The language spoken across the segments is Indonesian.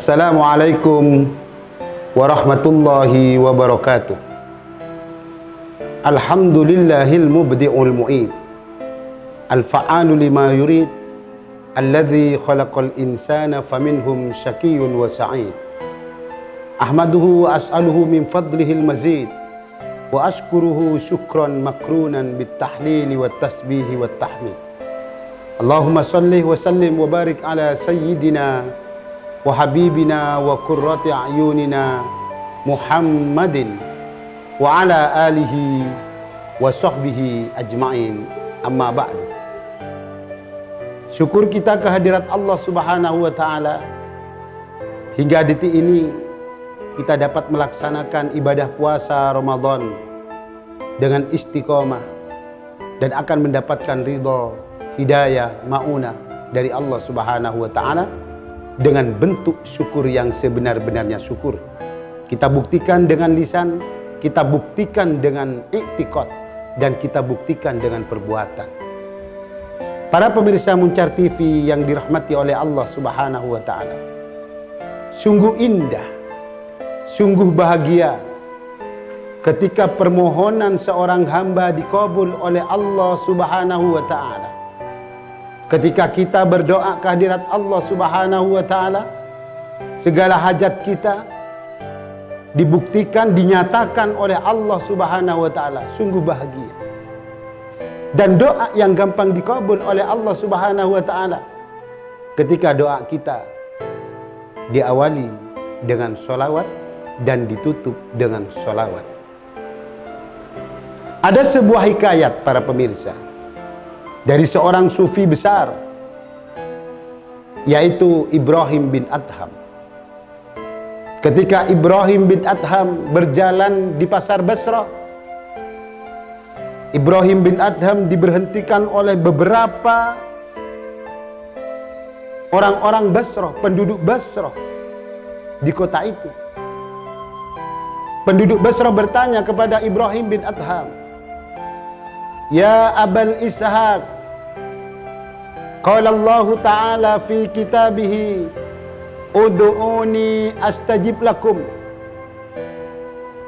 Assalamualaikum warahmatullahi wabarakatuh. Alhamdulillahil mubdi'ul mu'id, al-fa'alu lima yurid, alladhi khalaqal insana faminhum syakiyyun wa sa'id. Ahmaduhu wa as'aluhu min fadlihil mazid, wa ashkuruhu syukran makrunan bit-tahlili wat-tasbihi wat-tahmid. Allahumma salli wa sallim wa barik ala sayyidina wa habibina wa qurrati a'yunina Muhammadin wa ala alihi wa sahbihi ajma'in, amma ba'du. Syukur kita kehadirat Allah Subhanahu wa ta'ala, hingga detik ini kita dapat melaksanakan ibadah puasa Ramadan dengan istiqomah dan akan mendapatkan ridha, hidayah, maunah dari Allah Subhanahu wa ta'ala dengan bentuk syukur yang sebenar-benarnya syukur. Kita buktikan dengan lisan, kita buktikan dengan i'tiqad, dan kita buktikan dengan perbuatan. Para pemirsa Muncar TV yang dirahmati oleh Allah Subhanahu wa ta'ala, sungguh indah, sungguh bahagia ketika permohonan seorang hamba dikabul oleh Allah Subhanahu wa ta'ala. Ketika kita berdoa kehadirat Allah Subhanahu wa ta'ala, segala hajat kita dibuktikan, dinyatakan oleh Allah Subhanahu wa ta'ala. Sungguh bahagia. Dan doa yang gampang dikabul oleh Allah Subhanahu wa ta'ala ketika doa kita diawali dengan sholawat dan ditutup dengan sholawat. Ada sebuah hikayat para pemirsa dari seorang sufi besar, yaitu Ibrahim bin Adham. Ketika Ibrahim bin Adham berjalan di pasar Basrah, Ibrahim bin Adham diberhentikan oleh beberapa orang-orang Basrah, penduduk Basrah di kota itu. Penduduk Basrah bertanya kepada Ibrahim bin Adham, "Ya Abal Ishaq, qala Allah Ta'ala fi kitabihi, ud'uni astajib lakum."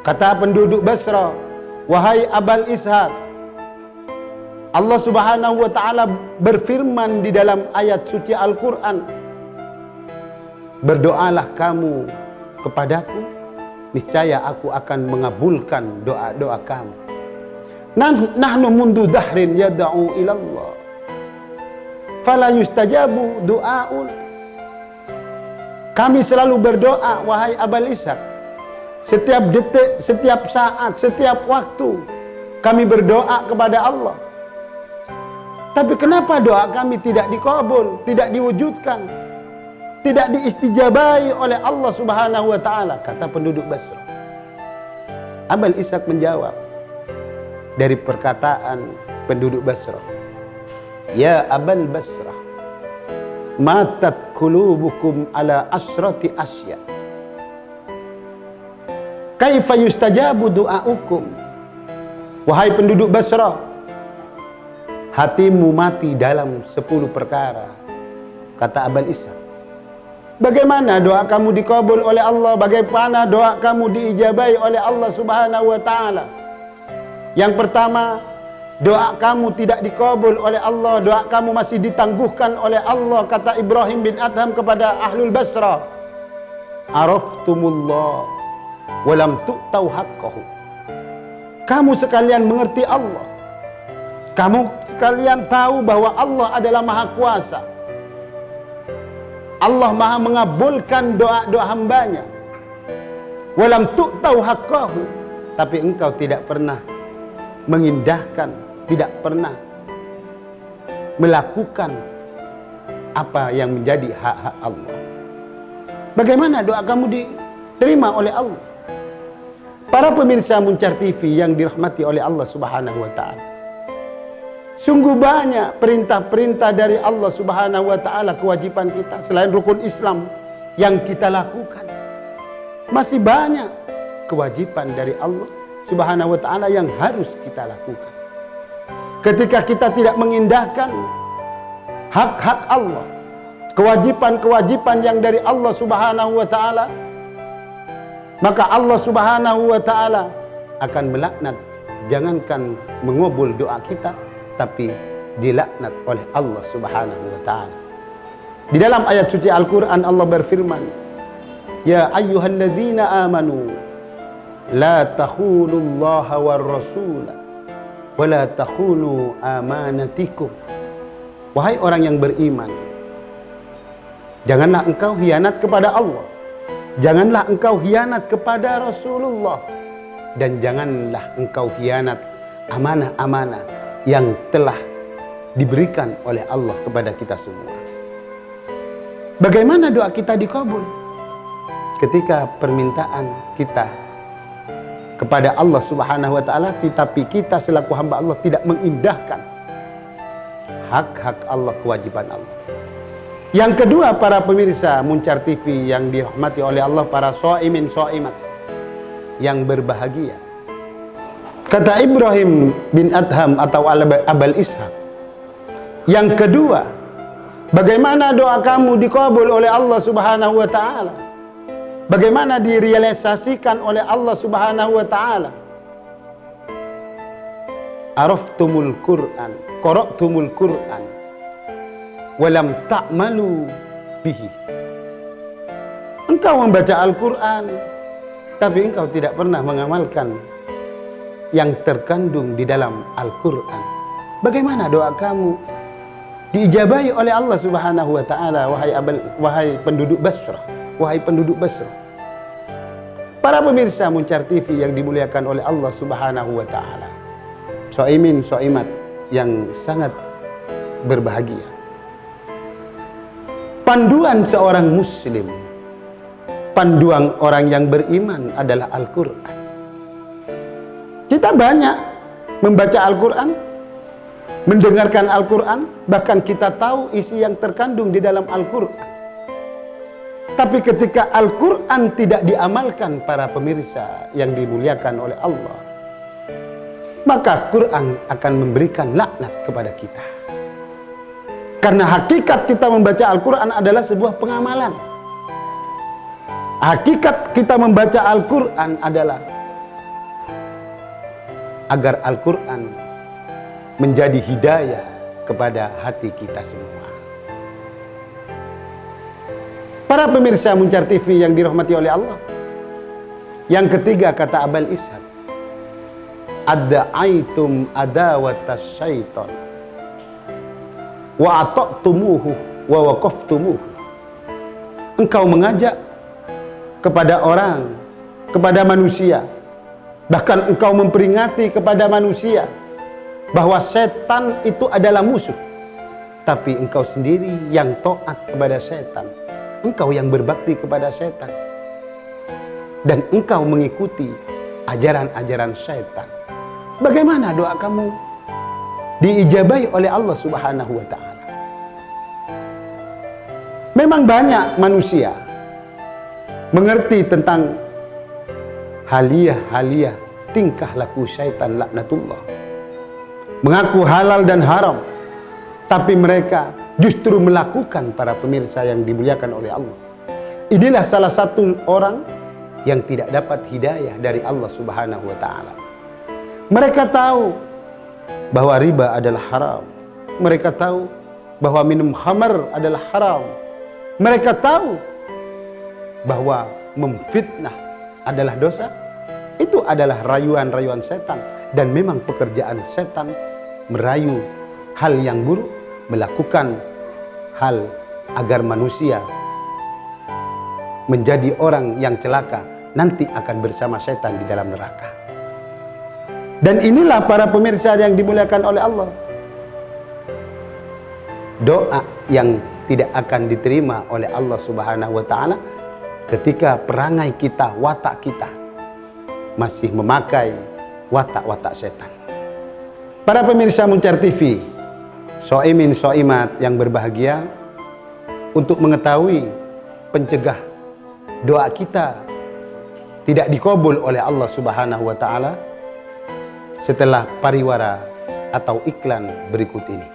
Kata penduduk Basrah, "Wahai Abal Ishaq, Allah Subhanahu wa ta'ala berfirman di dalam ayat suci Al-Quran, berdoalah kamu kepadaku, niscaya aku akan mengabulkan doa-doa kamu. Nahnu mundu dahrin yada'u ilallah, fala yustajabu du'aun." Kami selalu berdoa, wahai Abal Ishaq. Setiap detik, setiap saat, setiap waktu kami berdoa kepada Allah. Tapi kenapa doa kami tidak dikabul, tidak diwujudkan, tidak diistijabai oleh Allah Subhanahu wa ta'ala? Kata penduduk Basrah. Abal Ishaq menjawab dari perkataan penduduk Basrah, "Ya Abal Basrah, matat qulubukum ala asrati asya, kaifa yustajabu du'aukum?" Wahai penduduk Basrah, hatimu mati dalam 10 perkara. Kata Abal Ishaq, bagaimana doa kamu dikabul oleh Allah? Bagaimana doa kamu diijabai oleh Allah Subhanahu wa ta'ala? Yang pertama, doa kamu tidak dikabul oleh Allah, doa kamu masih ditangguhkan oleh Allah. Kata Ibrahim bin Adham kepada Ahlul Basrah, "Araftumullah walam tu'tau haqqahu." Kamu sekalian mengerti Allah, kamu sekalian tahu bahwa Allah adalah Maha Kuasa, Allah Maha mengabulkan doa-doa hambanya. Walam tu'tau haqqahu, tapi engkau tidak pernah mengindahkan, tidak pernah melakukan apa yang menjadi hak-hak Allah. Bagaimana doa kamu diterima oleh Allah? Para pemirsa Muncar TV yang dirahmati oleh Allah Subhanahu wa ta'ala, sungguh banyak perintah-perintah dari Allah Subhanahu wa ta'ala, kewajiban kita selain rukun Islam yang kita lakukan. Masih banyak kewajiban dari Allah Subhanahu wa ta'ala yang harus kita lakukan. Ketika kita tidak mengindahkan hak-hak Allah, kewajiban-kewajiban yang dari Allah Subhanahu wa taala, maka Allah Subhanahu wa taala akan melaknat. Jangankan mengabul doa kita, tapi dilaknat oleh Allah Subhanahu wa taala. Di dalam ayat suci Al-Qur'an Allah berfirman, "Ya ayyuhalladzina amanu la takhunullaha war rasula wa la takhunu amanatikum." Wahai orang yang beriman, janganlah engkau khianat kepada Allah, janganlah engkau khianat kepada Rasulullah, dan janganlah engkau khianat amanah-amanah yang telah diberikan oleh Allah kepada kita semua. Bagaimana doa kita dikabul? Ketika permintaan kita kepada Allah Subhanahu wa taala, tetapi kita selaku hamba Allah tidak mengindahkan hak-hak Allah, kewajiban Allah. Yang kedua, para pemirsa Muncar TV yang dirahmati oleh Allah, para shaimin shaimat yang berbahagia. Kata Ibrahim bin Adham atau Abul Ishaq, yang kedua, bagaimana doa kamu dikabul oleh Allah Subhanahu wa taala? Bagaimana direalisasikan oleh Allah Subhanahu wa taala? Araftumul Qur'an, qara'tumul Qur'an, walam ta'malu bihi. Engkau membaca Al-Quran, tapi engkau tidak pernah mengamalkan yang terkandung di dalam Al-Quran. Bagaimana doa kamu diijabahi oleh Allah Subhanahu wa taala, wahai penduduk Basrah, wahai penduduk Basrah. Para pemirsa Muncar TV yang dimuliakan oleh Allah Subhanahu wa taala, shaimin shaimat yang sangat berbahagia. Panduan seorang muslim, panduan orang yang beriman adalah Al-Quran. Kita banyak membaca Al-Quran, mendengarkan Al-Quran, bahkan kita tahu isi yang terkandung di dalam Al-Quran. Tapi ketika Al-Quran tidak diamalkan, para pemirsa yang dimuliakan oleh Allah, maka Quran akan memberikan laknat kepada kita. Karena hakikat kita membaca Al-Quran adalah sebuah pengamalan. Hakikat kita membaca Al-Quran adalah agar Al-Quran menjadi hidayah kepada hati kita semua. Para pemirsa Muncar TV yang dirahmati oleh Allah, yang ketiga kata Abul Ishaq, adda'aitum adawatas syaitan wa ata'tumuhu wa waqaftumuhu. Engkau mengajak kepada orang, kepada manusia, bahkan engkau memperingati kepada manusia bahwa setan itu adalah musuh, tapi engkau sendiri yang taat kepada setan, engkau yang berbakti kepada setan, dan engkau mengikuti ajaran-ajaran setan. Bagaimana doa kamu diijabahi oleh Allah Subhanahu wa taala? Memang banyak manusia mengerti tentang haliyah tingkah laku syaitan laknatullah, mengaku halal dan haram, tapi mereka justru melakukan, para pemirsa yang dimuliakan oleh Allah. Inilah salah satu orang yang tidak dapat hidayah dari Allah Subhanahu wa taala. Mereka tahu bahwa riba adalah haram. Mereka tahu bahwa minum khamar adalah haram. Mereka tahu bahwa memfitnah adalah dosa. Itu adalah rayuan-rayuan setan, dan memang pekerjaan setan merayu hal yang buruk, melakukan hal agar manusia menjadi orang yang celaka, nanti akan bersama setan di dalam neraka. Dan inilah para pemirsa yang dimuliakan oleh Allah, doa yang tidak akan diterima oleh Allah Subhanahu wa taala ketika perangai kita, watak kita masih memakai watak-watak setan. Para pemirsa Muncar TV, shaimin shaimat yang berbahagia, untuk mengetahui pencegah doa kita tidak dikabul oleh Allah Subhanahu wa taala, setelah pariwara atau iklan berikut ini.